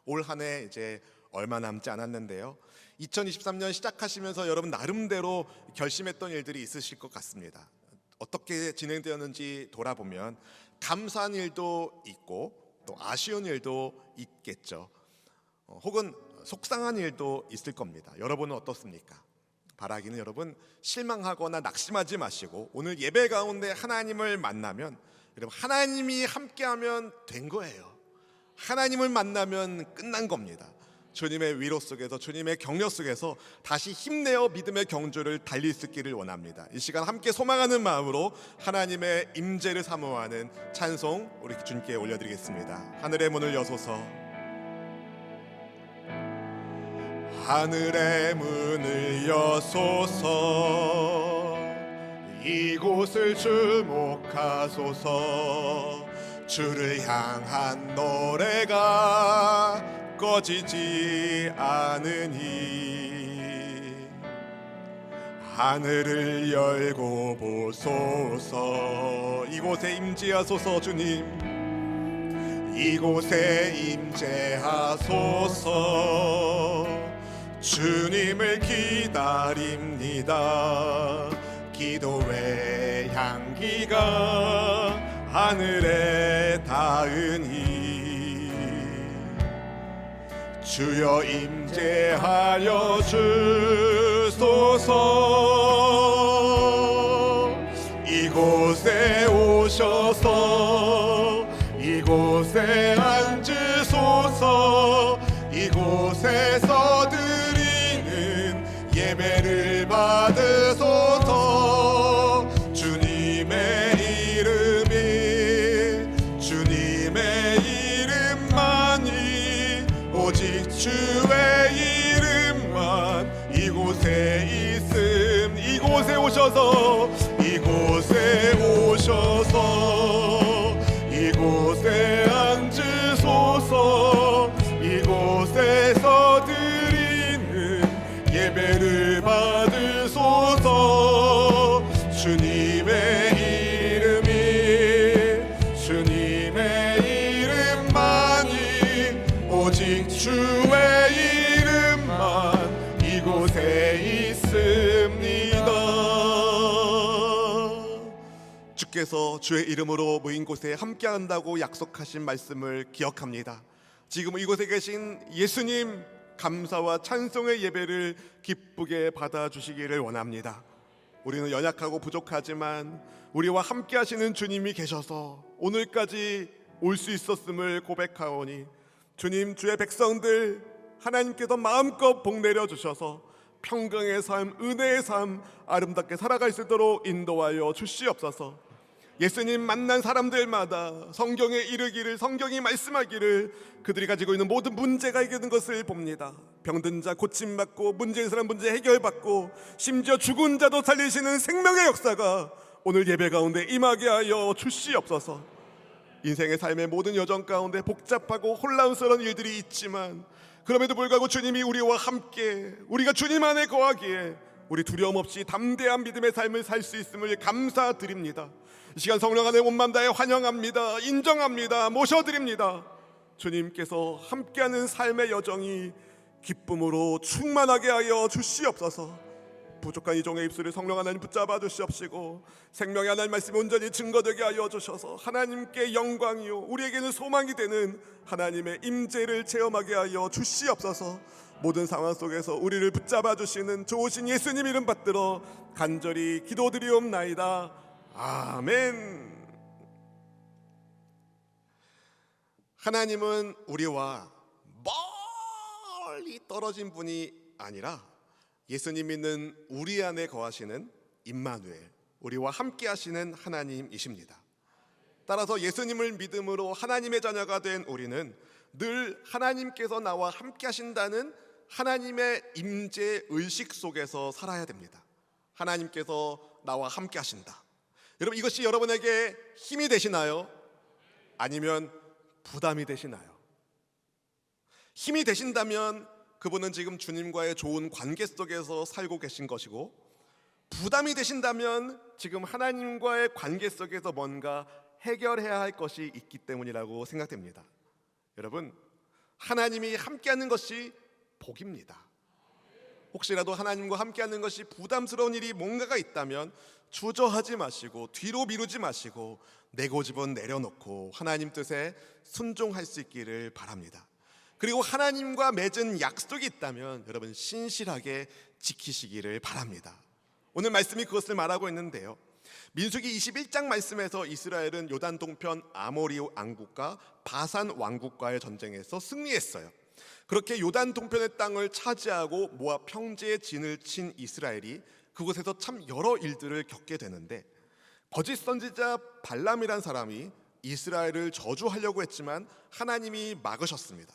올 한 해 이제 얼마 남지 않았는데요. 2023년 시작하시면서 여러분 나름대로 결심했던 일들이 있으실 것 같습니다. 어떻게 진행되었는지 돌아보면 감사한 일도 있고 또 아쉬운 일도 있겠죠. 혹은 속상한 일도 있을 겁니다. 여러분은 어떻습니까? 바라기는 여러분 실망하거나 낙심하지 마시고 오늘 예배 가운데 하나님을 만나면 여러분 하나님이 함께하면 된 거예요. 하나님을 만나면 끝난 겁니다. 주님의 위로 속에서 주님의 격려 속에서 다시 힘내어 믿음의 경주를 달릴 수 있기를 원합니다. 이 시간 함께 소망하는 마음으로 하나님의 임재를 사모하는 찬송 우리 주님께 올려드리겠습니다. 하늘의 문을 여소서, 하늘의 문을 여소서, 이곳을 주목하소서. 주를 향한 노래가 꺼지지 않으니 하늘을 열고 보소서. 이곳에 임재하소서. 주님 이곳에 임재하소서. 주님을 기다립니다. 기도의 향기가 하늘에 닿으니 주여 임재하여 주소서. 이곳에 오셔서 이곳에 앉으소서. 이곳에서 드리는 예배를 받으소서. 주님의 이름만이 오직 주의 이름만 이곳에 있음. 이곳에 오셔서 이곳에 앉으소서. 이곳에서 드리는 예배를 받으소서. 주님의 이름만이 오직 주의 이름만 이곳에 있습니다. 주께서 주의 이름으로 모인 곳에 함께한다고 약속하신 말씀을 기억합니다. 지금 이곳에 계신 예수님 감사와 찬송의 예배를 기쁘게 받아주시기를 원합니다. 우리는 연약하고 부족하지만 우리와 함께 하시는 주님이 계셔서 오늘까지 올 수 있었음을 고백하오니 주님, 주의 백성들 하나님께서 마음껏 복 내려주셔서 평강의 삶, 은혜의 삶 아름답게 살아갈 수 있도록 인도하여 주시옵소서. 예수님 만난 사람들마다 성경에 이르기를, 성경이 말씀하기를 그들이 가지고 있는 모든 문제가 해결된 것을 봅니다. 병든 자 고침받고, 문제인 사람 문제 해결받고, 심지어 죽은 자도 살리시는 생명의 역사가 오늘 예배 가운데 임하게 하여 주시옵소서. 인생의 삶의 모든 여정 가운데 복잡하고 혼란스러운 일들이 있지만 그럼에도 불구하고 주님이 우리와 함께, 우리가 주님 안에 거하기에 우리 두려움 없이 담대한 믿음의 삶을 살 수 있음을 감사드립니다. 이 시간 성령 안에 온마음 다해 환영합니다. 인정합니다. 모셔드립니다. 주님께서 함께하는 삶의 여정이 기쁨으로 충만하게 하여 주시옵소서. 부족한 이 종의 입술을 성령 하나님 붙잡아 주시옵시고 생명의 하나님 말씀이 온전히 증거되게 하여 주셔서 하나님께 영광이요 우리에게는 소망이 되는 하나님의 임재를 체험하게 하여 주시옵소서. 모든 상황 속에서 우리를 붙잡아 주시는 좋으신 예수님 이름 받들어 간절히 기도드리옵나이다. 아멘. 하나님은 우리와 멀리 떨어진 분이 아니라 예수님 믿는 우리 안에 거하시는 임마누엘, 우리와 함께 하시는 하나님이십니다. 따라서 예수님을 믿음으로 하나님의 자녀가 된 우리는 늘 하나님께서 나와 함께 하신다는 하나님의 임재 의식 속에서 살아야 됩니다. 하나님께서 나와 함께 하신다. 여러분, 이것이 여러분에게 힘이 되시나요? 아니면 부담이 되시나요? 힘이 되신다면 그분은 지금 주님과의 좋은 관계 속에서 살고 계신 것이고, 부담이 되신다면 지금 하나님과의 관계 속에서 뭔가 해결해야 할 것이 있기 때문이라고 생각됩니다. 여러분, 하나님이 함께하는 것이 복입니다. 혹시라도 하나님과 함께하는 것이 부담스러운 일이 뭔가가 있다면 주저하지 마시고 뒤로 미루지 마시고 내 고집은 내려놓고 하나님 뜻에 순종할 수 있기를 바랍니다. 그리고 하나님과 맺은 약속이 있다면 여러분 신실하게 지키시기를 바랍니다. 오늘 말씀이 그것을 말하고 있는데요, 민수기 21장 말씀에서 이스라엘은 요단 동편 아모리 왕국과 바산 왕국과의 전쟁에서 승리했어요. 그렇게 요단 동편의 땅을 차지하고 모압 평지에 진을 친 이스라엘이 그곳에서 참 여러 일들을 겪게 되는데, 거짓 선지자 발람이란 사람이 이스라엘을 저주하려고 했지만 하나님이 막으셨습니다.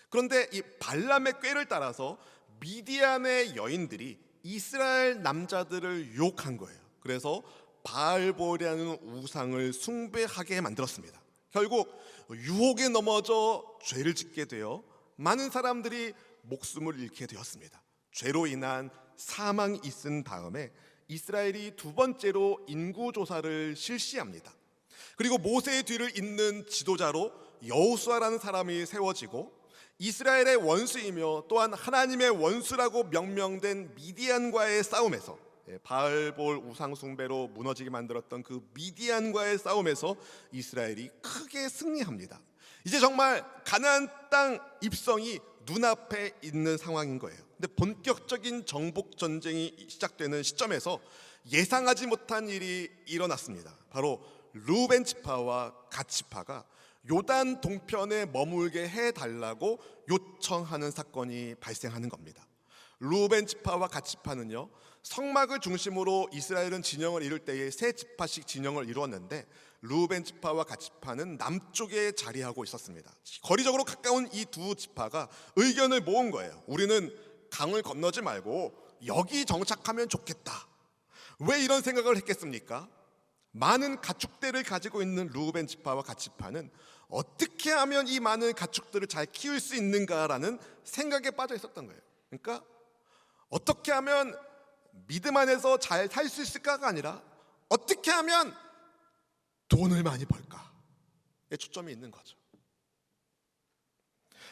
그런데 이 발람의 꾀를 따라서 미디안의 여인들이 이스라엘 남자들을 유혹한 거예요. 그래서 바알볼이라는 우상을 숭배하게 만들었습니다. 결국 유혹에 넘어져 죄를 짓게 되어 많은 사람들이 목숨을 잃게 되었습니다. 죄로 인한 사망이 있은 다음에 이스라엘이 두 번째로 인구조사를 실시합니다. 그리고 모세의 뒤를 잇는 지도자로 여호수아라는 사람이 세워지고, 이스라엘의 원수이며 또한 하나님의 원수라고 명명된 미디안과의 싸움에서, 바알볼 우상 숭배로 무너지게 만들었던 그 미디안과의 싸움에서 이스라엘이 크게 승리합니다. 이제 정말 가나안 땅 입성이 눈앞에 있는 상황인 거예요. 근데 본격적인 정복 전쟁이 시작되는 시점에서 예상하지 못한 일이 일어났습니다. 바로 르우벤 지파와 갓 지파가 요단 동편에 머물게 해달라고 요청하는 사건이 발생하는 겁니다. 르우벤 지파와 갓 지파는요, 성막을 중심으로 이스라엘은 진영을 이룰 때에 세 지파씩 진영을 이루었는데, 르우벤 지파와 갓 지파는 남쪽에 자리하고 있었습니다. 거리적으로 가까운 이 두 지파가 의견을 모은 거예요. 우리는 강을 건너지 말고 여기 정착하면 좋겠다. 왜 이런 생각을 했겠습니까? 많은 가축대를 가지고 있는 르우벤 지파와 갓 지파는 어떻게 하면 이 많은 가축들을 잘 키울 수 있는가라는 생각에 빠져 있었던 거예요. 그러니까 어떻게 하면 믿음 안에서 잘 살 수 있을까가 아니라 어떻게 하면 돈을 많이 벌까에 초점이 있는 거죠.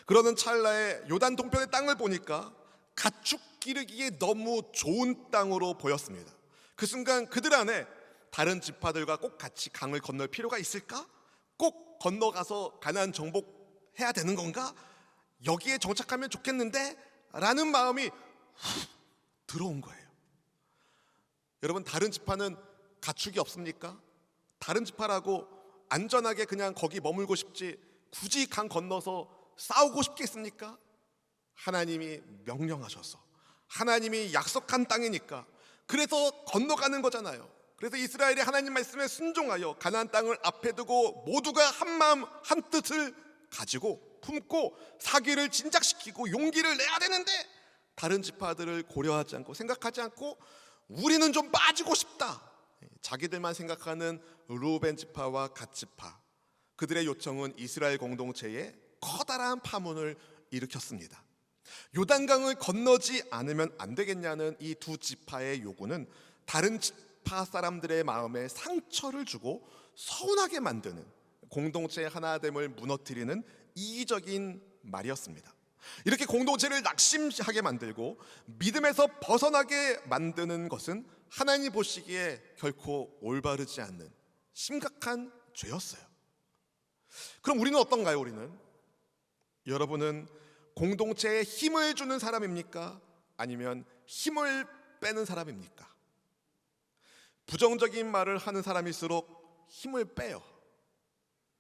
그러는 찰나에 요단 동편의 땅을 보니까 가축 기르기에 너무 좋은 땅으로 보였습니다. 그 순간 그들 안에 다른 지파들과 꼭 같이 강을 건널 필요가 있을까? 꼭 건너가서 가나안 정복해야 되는 건가? 여기에 정착하면 좋겠는데? 라는 마음이 훅 들어온 거예요. 여러분, 다른 지파는 가축이 없습니까? 다른 지파라고 안전하게 그냥 거기 머물고 싶지 굳이 강 건너서 싸우고 싶겠습니까? 하나님이 명령하셔서, 하나님이 약속한 땅이니까 그래서 건너가는 거잖아요. 그래서 이스라엘이 하나님 말씀에 순종하여 가나안 땅을 앞에 두고 모두가 한 마음 한 뜻을 가지고 품고 사기를 진작시키고 용기를 내야 되는데, 다른 지파들을 고려하지 않고 생각하지 않고 우리는 좀 빠지고 싶다, 자기들만 생각하는 르우벤 지파와 갓 지파, 그들의 요청은 이스라엘 공동체에 커다란 파문을 일으켰습니다. 요단강을 건너지 않으면 안 되겠냐는 이 두 지파의 요구는 다른 지파 사람들의 마음에 상처를 주고 서운하게 만드는, 공동체의 하나됨을 무너뜨리는 이기적인 말이었습니다. 이렇게 공동체를 낙심하게 만들고 믿음에서 벗어나게 만드는 것은 하나님 보시기에 결코 올바르지 않는 심각한 죄였어요. 그럼 우리는 어떤가요? 여러분은 공동체에 힘을 주는 사람입니까? 아니면 힘을 빼는 사람입니까? 부정적인 말을 하는 사람일수록 힘을 빼요.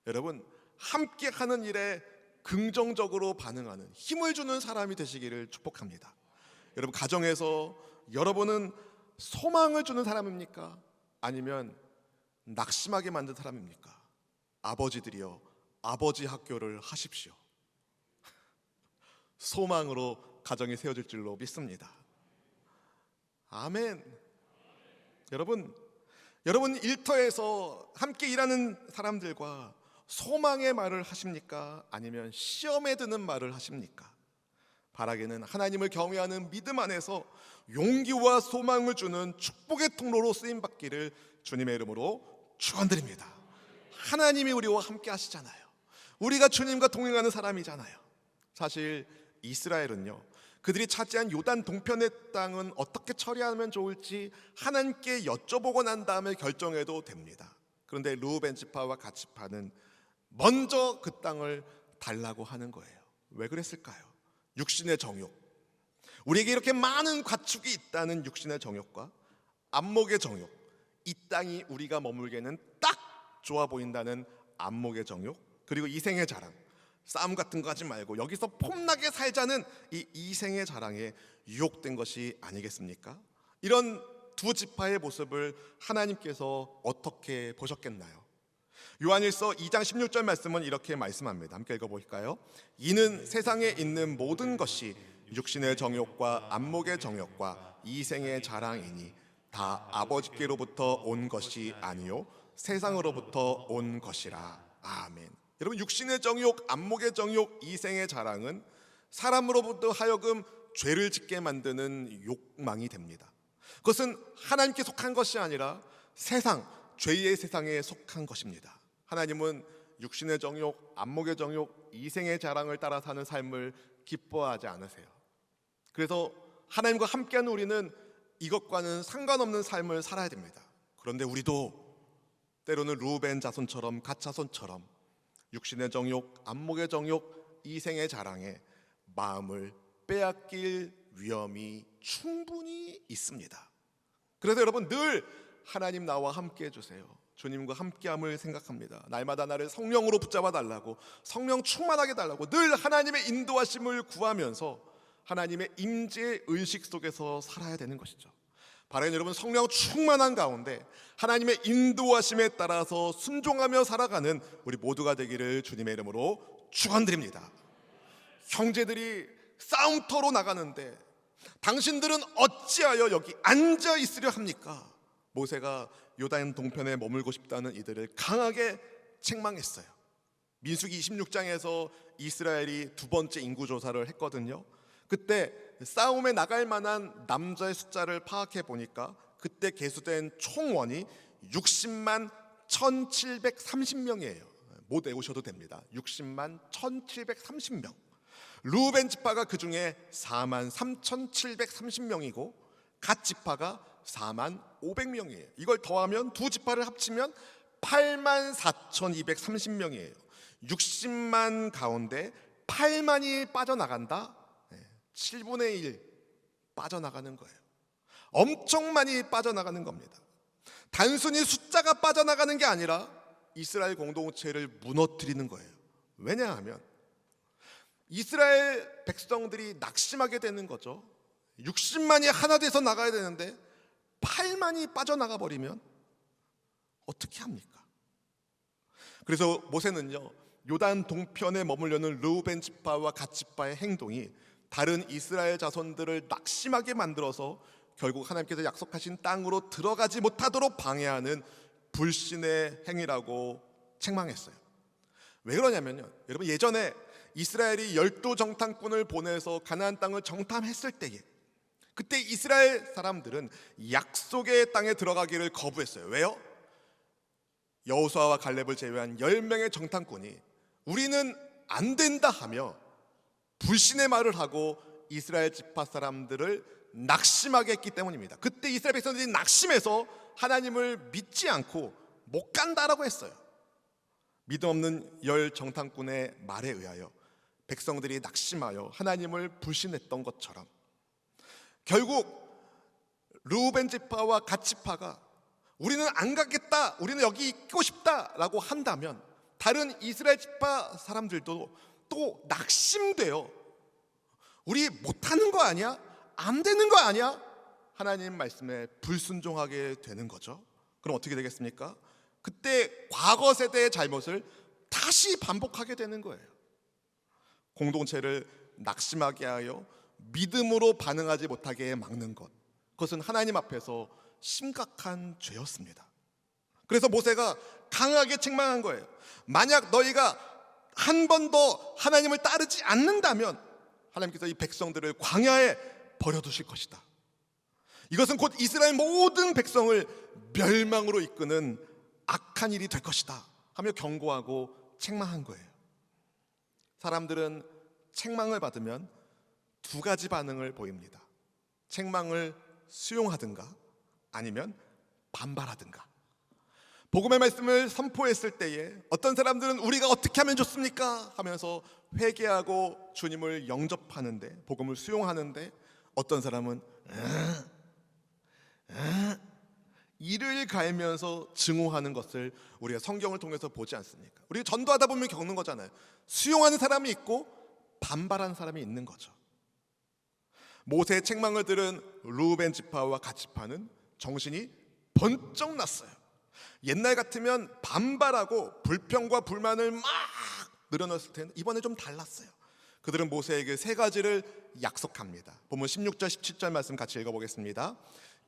여러분, 함께 하는 일에 긍정적으로 반응하는, 힘을 주는 사람이 되시기를 축복합니다. 여러분, 가정에서 여러분은 소망을 주는 사람입니까? 아니면 낙심하게 만든 사람입니까? 아버지들이여, 아버지 학교를 하십시오. 소망으로 가정이 세워질 줄로 믿습니다. 아멘. 여러분 일터에서 함께 일하는 사람들과 소망의 말을 하십니까? 아니면 시험에 드는 말을 하십니까? 바라기는 하나님을 경외하는 믿음 안에서 용기와 소망을 주는 축복의 통로로 쓰임받기를 주님의 이름으로 축원드립니다. 하나님이 우리와 함께 하시잖아요. 우리가 주님과 동행하는 사람이잖아요. 사실 이스라엘은요, 그들이 차지한 요단 동편의 땅은 어떻게 처리하면 좋을지 하나님께 여쭤보고 난 다음에 결정해도 됩니다. 그런데 르우벤 지파와 갓 지파는 먼저 그 땅을 달라고 하는 거예요. 왜 그랬을까요? 육신의 정욕, 우리에게 이렇게 많은 가축이 있다는 육신의 정욕과 안목의 정욕, 이 땅이 우리가 머물기에는 딱 좋아 보인다는 안목의 정욕, 그리고 이생의 자랑, 싸움 같은 거 하지 말고 여기서 폼나게 살자는 이 이생의 자랑에 유혹된 것이 아니겠습니까? 이런 두 지파의 모습을 하나님께서 어떻게 보셨겠나요? 요한일서 2장 16절 말씀은 이렇게 말씀합니다. 함께 읽어볼까요? 이는 세상에 있는 모든 것이 육신의 정욕과 안목의 정욕과 이생의 자랑이니 다 아버지께로부터 온 것이 아니요 세상으로부터 온 것이라. 아멘. 여러분, 육신의 정욕, 안목의 정욕, 이생의 자랑은 사람으로부터 하여금 죄를 짓게 만드는 욕망이 됩니다. 그것은 하나님께 속한 것이 아니라 세상, 죄의 세상에 속한 것입니다. 하나님은 육신의 정욕, 안목의 정욕, 이생의 자랑을 따라 사는 삶을 기뻐하지 않으세요. 그래서 하나님과 함께하는 우리는 이것과는 상관없는 삶을 살아야 됩니다. 그런데 우리도 때로는 르우벤 자손처럼 갓 자손처럼 육신의 정욕, 안목의 정욕, 이생의 자랑에 마음을 빼앗길 위험이 충분히 있습니다. 그래서 여러분, 늘 하나님 나와 함께 해주세요. 주님과 함께함을 생각합니다. 날마다 나를 성령으로 붙잡아 달라고, 성령 충만하게 달라고 늘 하나님의 인도하심을 구하면서 하나님의 임재의 의식 속에서 살아야 되는 것이죠. 바로 여러분, 성령 충만한 가운데 하나님의 인도하심에 따라서 순종하며 살아가는 우리 모두가 되기를 주님의 이름으로 축원드립니다. 형제들이 싸움터로 나가는데 당신들은 어찌하여 여기 앉아 있으려 합니까? 모세가 요단 동편에 머물고 싶다는 이들을 강하게 책망했어요. 민수기 26장에서 이스라엘이 두 번째 인구조사를 했거든요. 그때 싸움에 나갈 만한 남자의 숫자를 파악해 보니까 그때 계수된 총원이 60만 1730명이에요. 못 외우셔도 됩니다. 60만 1730명. 르우벤 지파가 그 중에 4만 3730명이고 갓 지파가 4만 500명이에요. 이걸 더하면 두 지파를 합치면 8만 4230명이에요. 60만 가운데 8만이 빠져나간다? 7분의 1 빠져나가는 거예요. 엄청 많이 빠져나가는 겁니다. 단순히 숫자가 빠져나가는 게 아니라 이스라엘 공동체를 무너뜨리는 거예요. 왜냐하면 이스라엘 백성들이 낙심하게 되는 거죠. 60만이 하나 돼서 나가야 되는데 8만이 빠져나가 버리면 어떻게 합니까? 그래서 모세는요, 요단 동편에 머물려는 르우벤 지파와 갓 지파의 행동이 다른 이스라엘 자손들을 낙심하게 만들어서 결국 하나님께서 약속하신 땅으로 들어가지 못하도록 방해하는 불신의 행위라고 책망했어요. 왜 그러냐면요, 여러분, 예전에 이스라엘이 12 정탐꾼을 보내서 가나안 땅을 정탐했을 때에 그때 이스라엘 사람들은 약속의 땅에 들어가기를 거부했어요. 왜요? 여호수아와 갈렙을 제외한 10명의 정탐꾼이 우리는 안 된다 하며 불신의 말을 하고 이스라엘 지파 사람들을 낙심하게 했기 때문입니다. 그때 이스라엘 백성들이 낙심해서 하나님을 믿지 않고 못 간다라고 했어요. 믿음 없는 10 정탐꾼의 말에 의하여 백성들이 낙심하여 하나님을 불신했던 것처럼 결국 르우벤 지파와 갓 지파가 우리는 안 가겠다, 우리는 여기 있고 싶다라고 한다면 다른 이스라엘 지파 사람들도 또 낙심돼요. 우리 못하는 거 아니야? 안 되는 거 아니야? 하나님 말씀에 불순종하게 되는 거죠. 그럼 어떻게 되겠습니까? 그때 과거 세대의 잘못을 다시 반복하게 되는 거예요. 공동체를 낙심하게 하여 믿음으로 반응하지 못하게 막는 것, 그것은 하나님 앞에서 심각한 죄였습니다. 그래서 모세가 강하게 책망한 거예요. 만약 너희가 한 번 더 하나님을 따르지 않는다면 하나님께서 이 백성들을 광야에 버려두실 것이다. 이것은 곧 이스라엘 모든 백성을 멸망으로 이끄는 악한 일이 될 것이다 하며 경고하고 책망한 거예요. 사람들은 책망을 받으면 두 가지 반응을 보입니다. 책망을 수용하든가 아니면 반발하든가. 복음의 말씀을 선포했을 때에 어떤 사람들은 우리가 어떻게 하면 좋습니까? 하면서 회개하고 주님을 영접하는데, 복음을 수용하는데, 어떤 사람은 이를 갈면서 증오하는 것을 우리가 성경을 통해서 보지 않습니까? 우리가 전도하다 보면 겪는 거잖아요. 수용하는 사람이 있고 반발하는 사람이 있는 거죠. 모세의 책망을 들은 르우벤 지파와 갓 지파는 정신이 번쩍 났어요. 옛날 같으면 반발하고 불평과 불만을 막 늘어놨을 텐데 이번에 좀 달랐어요. 그들은 모세에게 세 가지를 약속합니다. 본문 16절 17절 말씀 같이 읽어보겠습니다.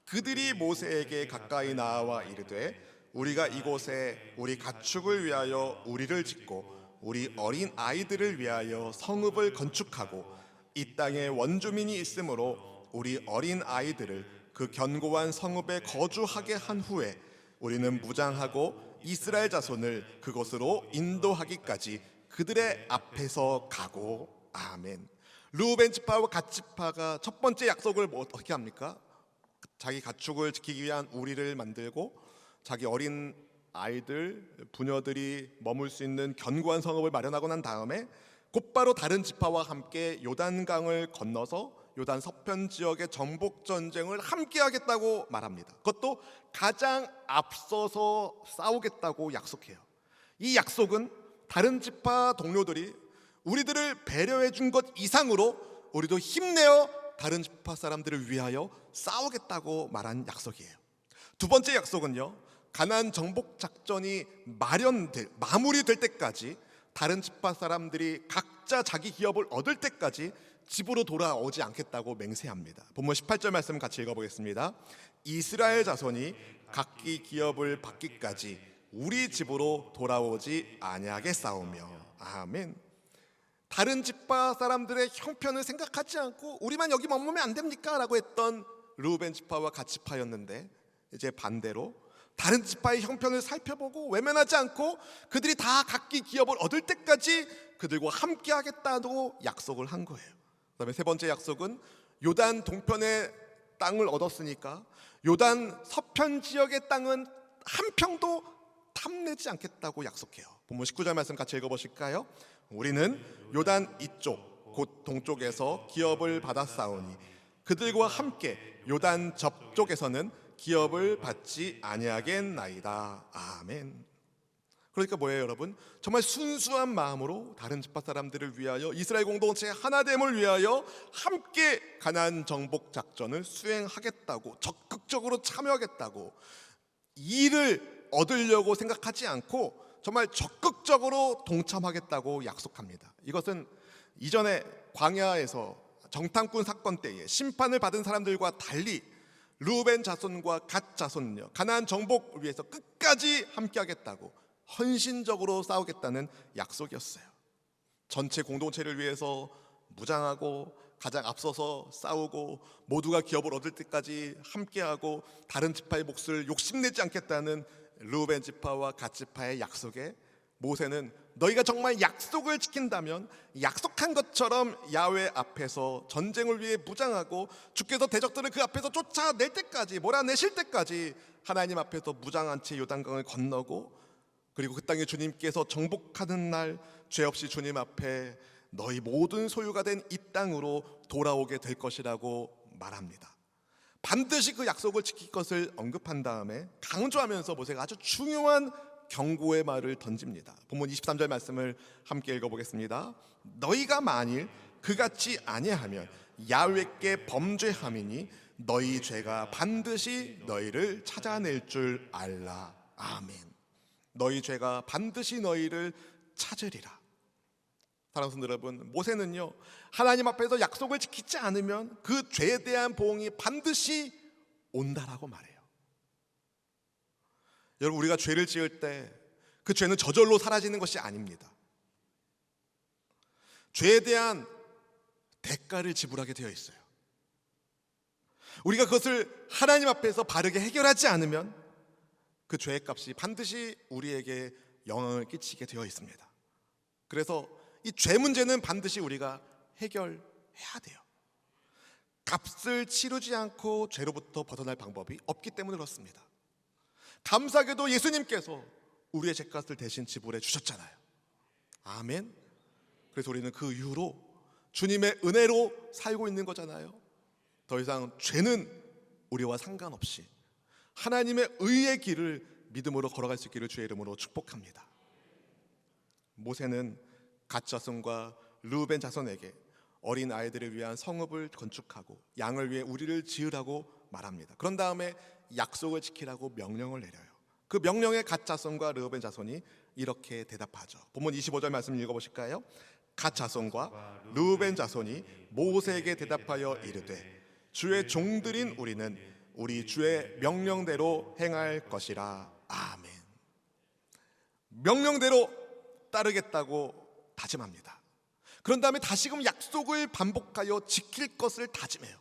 그들이 모세에게 가까이 나와 이르되 우리가 이곳에 우리 가축을 위하여 우리를 짓고 우리 어린 아이들을 위하여 성읍을 건축하고 이 땅에 원주민이 있으므로 우리 어린 아이들을 그 견고한 성읍에 거주하게 한 후에 우리는 무장하고 이스라엘 자손을 그곳으로 인도하기까지 그들의 앞에서 가고. 아멘. 르우벤 지파와 갓 지파가 첫 번째 약속을 어떻게 합니까? 자기 가축을 지키기 위한 우리를 만들고 자기 어린 아이들, 부녀들이 머물 수 있는 견고한 성읍을 마련하고 난 다음에 곧바로 다른 지파와 함께 요단강을 건너서 요단 서편 지역의 정복 전쟁을 함께 하겠다고 말합니다. 그것도 가장 앞서서 싸우겠다고 약속해요. 이 약속은 다른 지파 동료들이 우리들을 배려해 준 것 이상으로 우리도 힘내어 다른 지파 사람들을 위하여 싸우겠다고 말한 약속이에요. 두 번째 약속은요, 가나안 정복 작전이 마무리될 때까지 다른 지파 사람들이 각자 자기 기업을 얻을 때까지 집으로 돌아오지 않겠다고 맹세합니다. 본문 18절 말씀 같이 읽어보겠습니다. 이스라엘 자손이 각기 기업을 받기까지 우리 집으로 돌아오지 아니하겠사오며. 아멘. 다른 지파 사람들의 형편을 생각하지 않고 우리만 여기 머무면 안 됩니까? 라고 했던 르우벤 지파와 갓 지파였는데, 이제 반대로 다른 지파의 형편을 살펴보고 외면하지 않고 그들이 다 각기 기업을 얻을 때까지 그들과 함께 하겠다고 약속을 한 거예요. 그다음에 세 번째 약속은 요단 동편의 땅을 얻었으니까 요단 서편 지역의 땅은 한 평도 탐내지 않겠다고 약속해요. 본문 19절 말씀 같이 읽어보실까요? 우리는 요단 이쪽 곧 동쪽에서 기업을 받았사오니 그들과 함께 요단 접쪽에서는 기업을 받지 아니하겠나이다. 아멘. 그러니까 뭐예요, 여러분? 정말 순수한 마음으로 다른 지파 사람들을 위하여, 이스라엘 공동체의 하나됨을 위하여 함께 가나안 정복 작전을 수행하겠다고, 적극적으로 참여하겠다고, 이를 얻으려고 생각하지 않고 정말 적극적으로 동참하겠다고 약속합니다. 이것은 이전에 광야에서 정탐꾼 사건 때에 심판을 받은 사람들과 달리 르우벤 자손과 갓 자손은요, 가나안 정복 위해서 끝까지 함께하겠다고 헌신적으로 싸우겠다는 약속이었어요. 전체 공동체를 위해서 무장하고 가장 앞서서 싸우고 모두가 기업을 얻을 때까지 함께하고 다른 지파의 몫을 욕심내지 않겠다는 르우벤 지파와 갓 지파의 약속에 모세는 너희가 정말 약속을 지킨다면 약속한 것처럼 야훼 앞에서 전쟁을 위해 무장하고 주께서 대적들을 그 앞에서 쫓아낼 때까지, 몰아내실 때까지 하나님 앞에서 무장한 채 요단강을 건너고, 그리고 그 땅에 주님께서 정복하는 날 죄 없이 주님 앞에 너희 모든 소유가 된 이 땅으로 돌아오게 될 것이라고 말합니다. 반드시 그 약속을 지킬 것을 언급한 다음에 강조하면서 모세가 아주 중요한 경고의 말을 던집니다. 본문 23절 말씀을 함께 읽어보겠습니다. 너희가 만일 그같이 아니하면 야훼께 범죄함이니 너희 죄가 반드시 너희를 찾아낼 줄 알라. 아멘. 너희 죄가 반드시 너희를 찾으리라. 사랑하는 성도 여러분, 모세는요, 하나님 앞에서 약속을 지키지 않으면 그 죄에 대한 보응이 반드시 온다라고 말해요. 여러분, 우리가 죄를 지을 때 그 죄는 저절로 사라지는 것이 아닙니다. 죄에 대한 대가를 지불하게 되어 있어요. 우리가 그것을 하나님 앞에서 바르게 해결하지 않으면 그 죄의 값이 반드시 우리에게 영향을 끼치게 되어 있습니다. 그래서 이 죄 문제는 반드시 우리가 해결해야 돼요. 값을 치르지 않고 죄로부터 벗어날 방법이 없기 때문에 그렇습니다. 감사하게도 예수님께서 우리의 죄값을 대신 지불해 주셨잖아요. 아멘. 그래서 우리는 그 이후로 주님의 은혜로 살고 있는 거잖아요. 더 이상 죄는 우리와 상관없이 하나님의 의의 길을 믿음으로 걸어갈 수 있기를 주의 이름으로 축복합니다. 모세는 갓 자손과 르우벤 자손에게 어린 아이들을 위한 성읍을 건축하고 양을 위해 우리를 지으라고 말합니다. 그런 다음에 약속을 지키라고 명령을 내려요. 그 명령에 갓 자손과 르우벤 자손이 이렇게 대답하죠. 본문 25절 말씀 읽어보실까요? 갓 자손과 르우벤 자손이 모세에게 대답하여 이르되 주의 종들인 우리는 우리 주의 명령대로 행할 것이라. 아멘. 명령대로 따르겠다고 다짐합니다. 그런 다음에 다시금 약속을 반복하여 지킬 것을 다짐해요.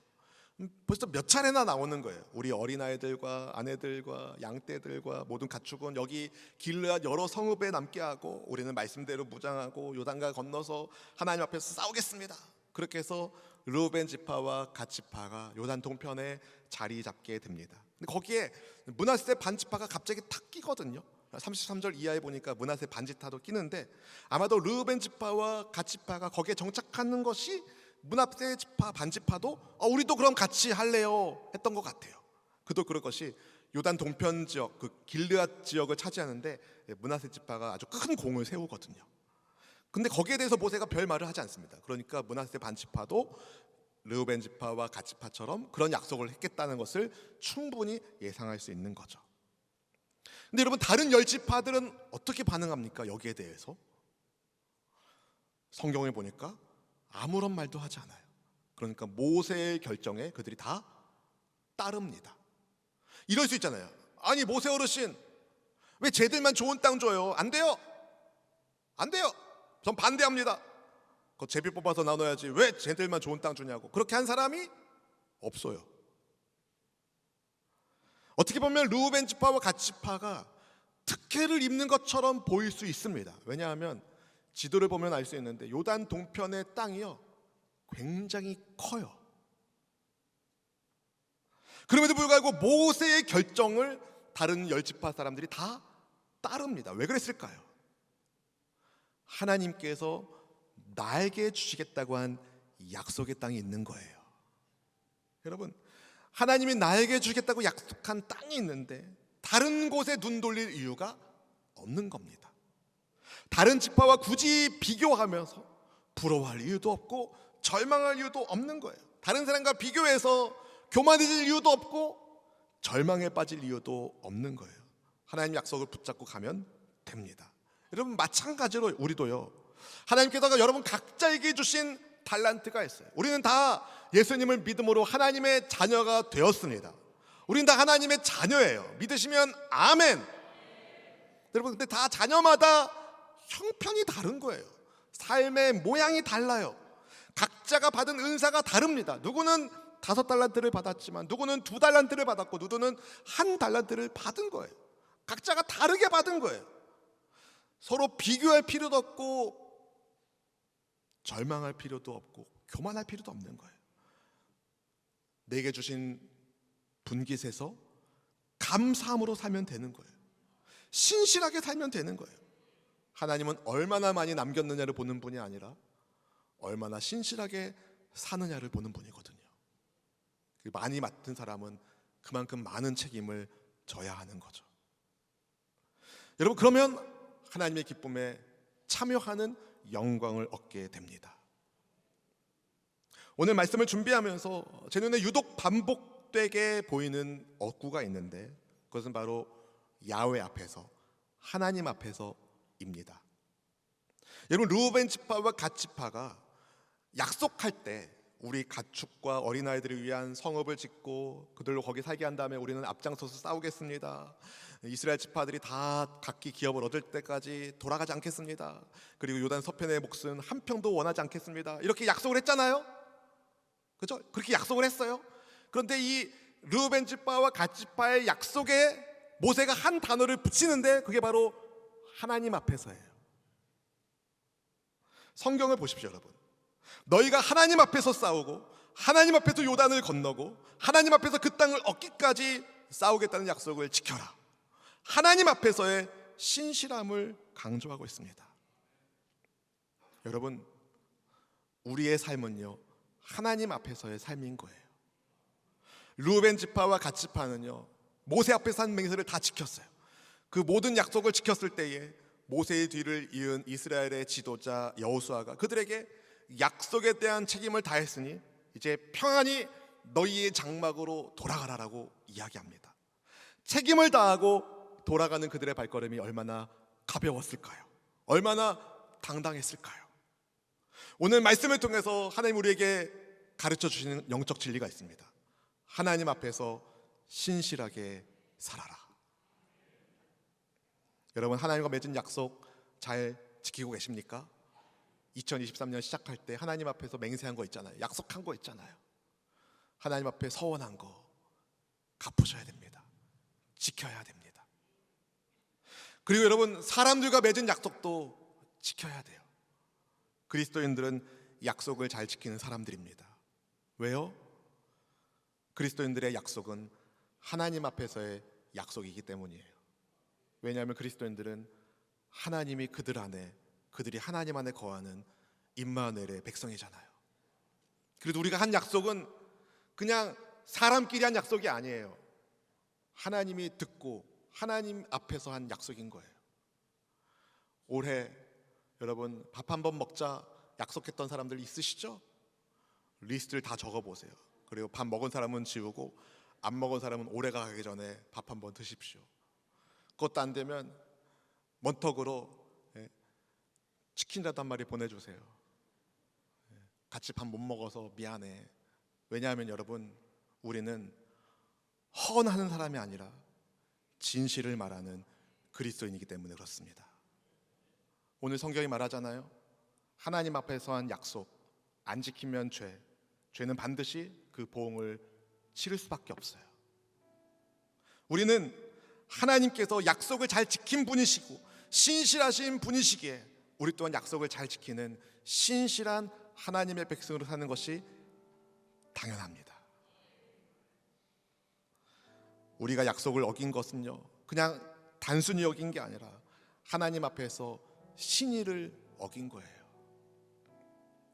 벌써 몇 차례나 나오는 거예요. 우리 어린아이들과 아내들과 양떼들과 모든 가축은 여기 길르앗 여러 성읍에 남게 하고 우리는 말씀대로 무장하고 요단강 건너서 하나님 앞에서 싸우겠습니다. 그렇게 해서 르우벤 지파와 갓 지파가 요단 동편에 자리 잡게 됩니다. 근데 거기에 므낫세 반 지파가 갑자기 탁 끼거든요. 33절 이하에 보니까 므낫세 반 지파도 끼는데 아마도 르우벤 지파와 갓 지파가 거기에 정착하는 것이 므낫세 지파 반 지파도 우리도 그럼 같이 할래요 했던 것 같아요. 그도 그럴 것이 요단 동편 지역 그 길르앗 지역을 차지하는데 므낫세 지파가 아주 큰 공을 세우거든요. 근데 거기에 대해서 모세가 별 말을 하지 않습니다. 그러니까 므낫세 반 지파도 르우벤 지파와 갓 지파처럼 그런 약속을 했겠다는 것을 충분히 예상할 수 있는 거죠. 근데 여러분 다른 열 지파들은 어떻게 반응합니까? 여기에 대해서 성경에 보니까 아무런 말도 하지 않아요. 그러니까 모세의 결정에 그들이 다 따릅니다. 이럴 수 있잖아요. 아니 모세 어르신 왜 쟤들만 좋은 땅 줘요? 안 돼요. 안 돼요. 전 반대합니다. 그 제비 뽑아서 나눠야지 왜 쟤들만 좋은 땅 주냐고. 그렇게 한 사람이 없어요. 어떻게 보면 르우벤 지파와 갓 지파가 특혜를 입는 것처럼 보일 수 있습니다. 왜냐하면 지도를 보면 알 수 있는데 요단 동편의 땅이요 굉장히 커요. 그럼에도 불구하고 모세의 결정을 다른 열 지파 사람들이 다 따릅니다. 왜 그랬을까요? 하나님께서 나에게 주시겠다고 한 약속의 땅이 있는 거예요. 여러분 하나님이 나에게 주겠다고 약속한 땅이 있는데 다른 곳에 눈 돌릴 이유가 없는 겁니다. 다른 지파와 굳이 비교하면서 부러워할 이유도 없고 절망할 이유도 없는 거예요. 다른 사람과 비교해서 교만해질 이유도 없고 절망에 빠질 이유도 없는 거예요. 하나님 약속을 붙잡고 가면 됩니다. 여러분 마찬가지로 우리도요 하나님께서 여러분 각자에게 주신 달란트가 있어요. 우리는 다 예수님을 믿음으로 하나님의 자녀가 되었습니다. 우리는 다 하나님의 자녀예요. 믿으시면 아멘. 여러분 근데 다 자녀마다 형편이 다른 거예요. 삶의 모양이 달라요. 각자가 받은 은사가 다릅니다. 누구는 5달란트를 받았지만 누구는 2달란트를 받았고 누구는 1달란트를 받은 거예요. 각자가 다르게 받은 거예요. 서로 비교할 필요도 없고 절망할 필요도 없고 교만할 필요도 없는 거예요. 내게 주신 분깃에서 감사함으로 살면 되는 거예요. 신실하게 살면 되는 거예요. 하나님은 얼마나 많이 남겼느냐를 보는 분이 아니라 얼마나 신실하게 사느냐를 보는 분이거든요. 많이 맡은 사람은 그만큼 많은 책임을 져야 하는 거죠. 여러분 그러면 하나님의 기쁨에 참여하는 영광을 얻게 됩니다. 오늘 말씀을 준비하면서 제 눈에 유독 반복되게 보이는 어구가 있는데 그것은 바로 야훼 앞에서 하나님 앞에서입니다. 여러분 르우벤 지파와 갓 지파가 약속할 때 우리 가축과 어린아이들을 위한 성읍을 짓고 그들로 거기 살게 한 다음에 우리는 앞장서서 싸우겠습니다. 이스라엘 지파들이 다 각기 기업을 얻을 때까지 돌아가지 않겠습니다. 그리고 요단 서편의 몫은 한 평도 원하지 않겠습니다. 이렇게 약속을 했잖아요. 그렇죠? 그렇게 약속을 했어요. 그런데 이 르우벤 지파와 갓 지파의 약속에 모세가 한 단어를 붙이는데 그게 바로 하나님 앞에서예요. 성경을 보십시오, 여러분. 너희가 하나님 앞에서 싸우고 하나님 앞에서 요단을 건너고 하나님 앞에서 그 땅을 얻기까지 싸우겠다는 약속을 지켜라. 하나님 앞에서의 신실함을 강조하고 있습니다. 여러분, 우리의 삶은요, 하나님 앞에서의 삶인 거예요. 르우벤 지파와 갓 지파는요, 모세 앞에서 한 맹세를 다 지켰어요. 그 모든 약속을 지켰을 때에 모세의 뒤를 이은 이스라엘의 지도자 여호수아가 그들에게 약속에 대한 책임을 다했으니 이제 평안히 너희의 장막으로 돌아가라라고 이야기합니다. 책임을 다하고 돌아가는 그들의 발걸음이 얼마나 가벼웠을까요? 얼마나 당당했을까요? 오늘 말씀을 통해서 하나님 우리에게 가르쳐 주시는 영적 진리가 있습니다. 하나님 앞에서 신실하게 살아라. 여러분, 하나님과 맺은 약속 잘 지키고 계십니까? 2023년 시작할 때 하나님 앞에서 맹세한 거 있잖아요. 약속한 거 있잖아요. 하나님 앞에 서원한 거 갚으셔야 됩니다. 지켜야 됩니다. 그리고 여러분, 사람들과 맺은 약속도 지켜야 돼요. 그리스도인들은 약속을 잘 지키는 사람들입니다. 왜요? 그리스도인들의 약속은 하나님 앞에서의 약속이기 때문이에요. 왜냐하면 그리스도인들은 하나님이 그들 안에, 그들이 하나님 안에 거하는 임마누엘의 백성이잖아요. 그래도 우리가 한 약속은 그냥 사람끼리 한 약속이 아니에요. 하나님이 듣고 하나님 앞에서 한 약속인 거예요. 올해 여러분, 밥 한 번 먹자 약속했던 사람들 있으시죠? 리스트를 다 적어보세요. 그리고 밥 먹은 사람은 지우고 안 먹은 사람은 올해가 가기 전에 밥 한 번 드십시오. 그것도 안 되면 먼턱으로 치킨이라도 한 마리 보내주세요. 같이 밥 못 먹어서 미안해. 왜냐하면 여러분, 우리는 허언하는 사람이 아니라 진실을 말하는 그리스도인이기 때문에 그렇습니다. 오늘 성경이 말하잖아요. 하나님 앞에서 한 약속 안 지키면 죄는 반드시 그 보응을 치를 수밖에 없어요. 우리는 하나님께서 약속을 잘 지킨 분이시고 신실하신 분이시기에 우리 또한 약속을 잘 지키는 신실한 하나님의 백성으로 사는 것이 당연합니다. 우리가 약속을 어긴 것은요, 그냥 단순히 어긴 게 아니라 하나님 앞에서 신의를 어긴 거예요.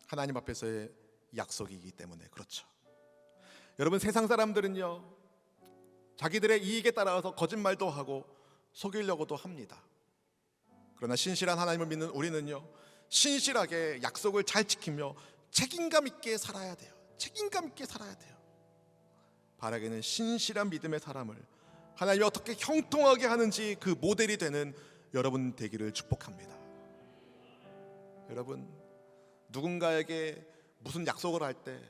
하나님 앞에서의 약속이기 때문에 그렇죠. 여러분, 세상 사람들은요, 자기들의 이익에 따라서 거짓말도 하고 속이려고도 합니다. 그러나 신실한 하나님을 믿는 우리는요, 신실하게 약속을 잘 지키며 책임감 있게 살아야 돼요. 책임감 있게 살아야 돼요. 바라기는 신실한 믿음의 사람을 하나님이 어떻게 형통하게 하는지 그 모델이 되는 여러분 되기를 축복합니다. 여러분, 누군가에게 무슨 약속을 할 때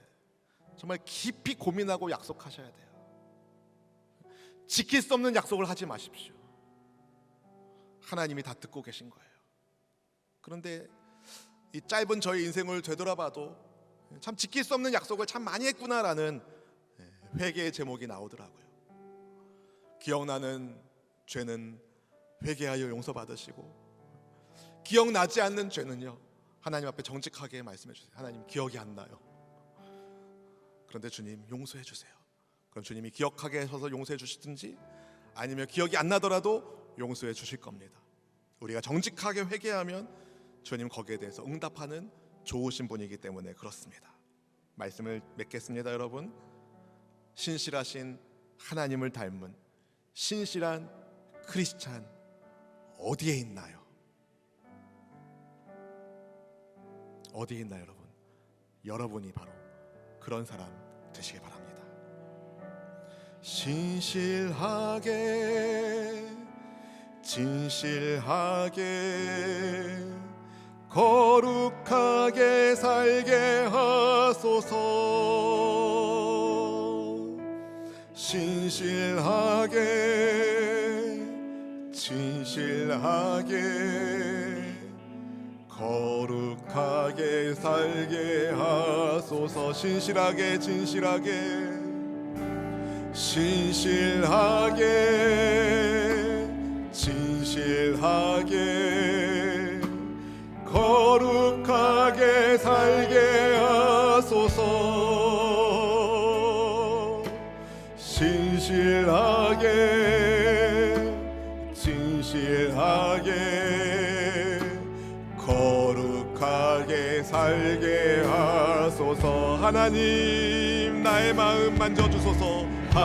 정말 깊이 고민하고 약속하셔야 돼요. 지킬 수 없는 약속을 하지 마십시오. 하나님이 다 듣고 계신 거예요. 그런데 이 짧은 저의 인생을 되돌아봐도 참 지킬 수 없는 약속을 참 많이 했구나라는 회개의 제목이 나오더라고요. 기억나는 죄는 회개하여 용서받으시고, 기억나지 않는 죄는요, 하나님 앞에 정직하게 말씀해 주세요. 하나님, 기억이 안 나요. 그런데 주님, 용서해 주세요. 그럼 주님이 기억하게 하셔서 용서해 주시든지 아니면 기억이 안 나더라도 용서해 주실 겁니다. 우리가 정직하게 회개하면 주님 거기에 대해서 응답하는 좋으신 분이기 때문에 그렇습니다. 말씀을 맺겠습니다. 여러분, 신실하신 하나님을 닮은 신실한 크리스찬 어디에 있나요? 어디에 있나요, 여러분? 여러분이 바로 그런 사람 되시길 바랍니다. 신실하게 진실하게 거룩하게 살게 하소서. 신실하게 진실하게 거룩하게 살게 하소서. 신실하게 진실하게 신실하게 진실하게 거룩하게 살게 주소서. 진실하게 거룩하게 살게 하소서. 하나님 나의 마음 만져주소서. 하나님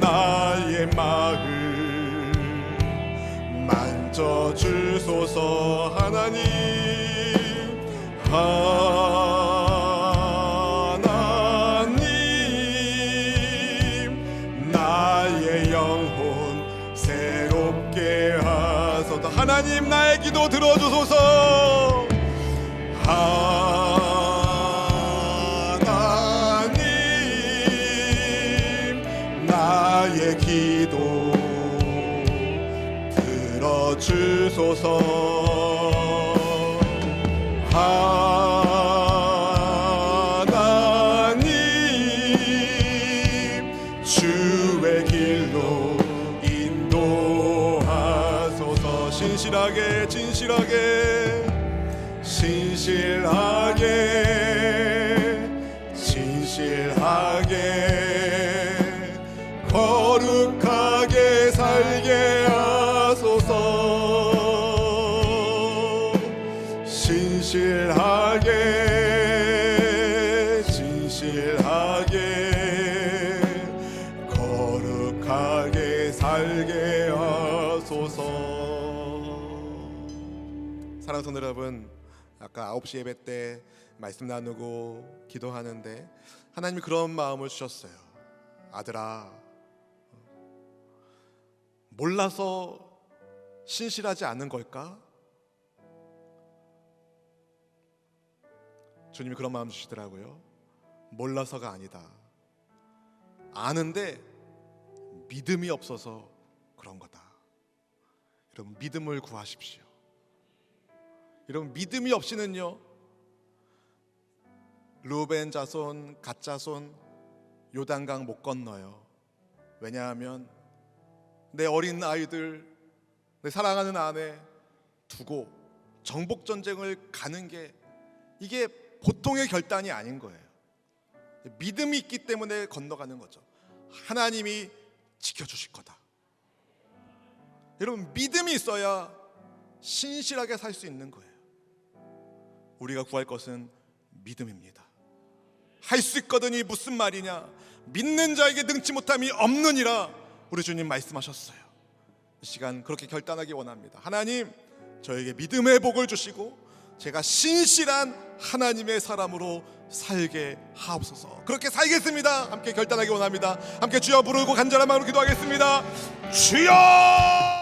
나의 마음 만져주소서. 하나님 나의 영혼 새롭게 하소서. 하나님 나의 기도 들어주소서. 하나님 나의 기도 들어주소서. 하나님 주의 길로 인도하소서. 진실하게 거룩하게 살게 하소서. 진실하게 거룩하게 살게 하소서. 사랑하는 성도 여러분, 아까 9시 예배 때 말씀 나누고 기도하는데 하나님이 그런 마음을 주셨어요. 아들아, 몰라서 신실하지 않은 걸까? 주님이 그런 마음 주시더라고요. 몰라서가 아니다. 아는데 믿음이 없어서 그런 거다. 여러분, 믿음을 구하십시오. 여러분, 믿음이 없이는요, 르우벤 자손, 갓 자손 요단강 못 건너요. 왜냐하면 내 어린 아이들, 내 사랑하는 아내 두고 정복 전쟁을 가는 게 이게 보통의 결단이 아닌 거예요. 믿음이 있기 때문에 건너가는 거죠. 하나님이 지켜주실 거다. 여러분, 믿음이 있어야 신실하게 살 수 있는 거예요. 우리가 구할 것은 믿음입니다. 할 수 있거든이 무슨 말이냐? 믿는 자에게 능치 못함이 없느니라 우리 주님 말씀하셨어요. 이 시간 그렇게 결단하기 원합니다. 하나님, 저에게 믿음의 복을 주시고 제가 신실한 하나님의 사람으로 살게 하옵소서. 그렇게 살겠습니다. 함께 결단하기 원합니다. 함께 주여 부르고 간절한 마음으로 기도하겠습니다. 주여!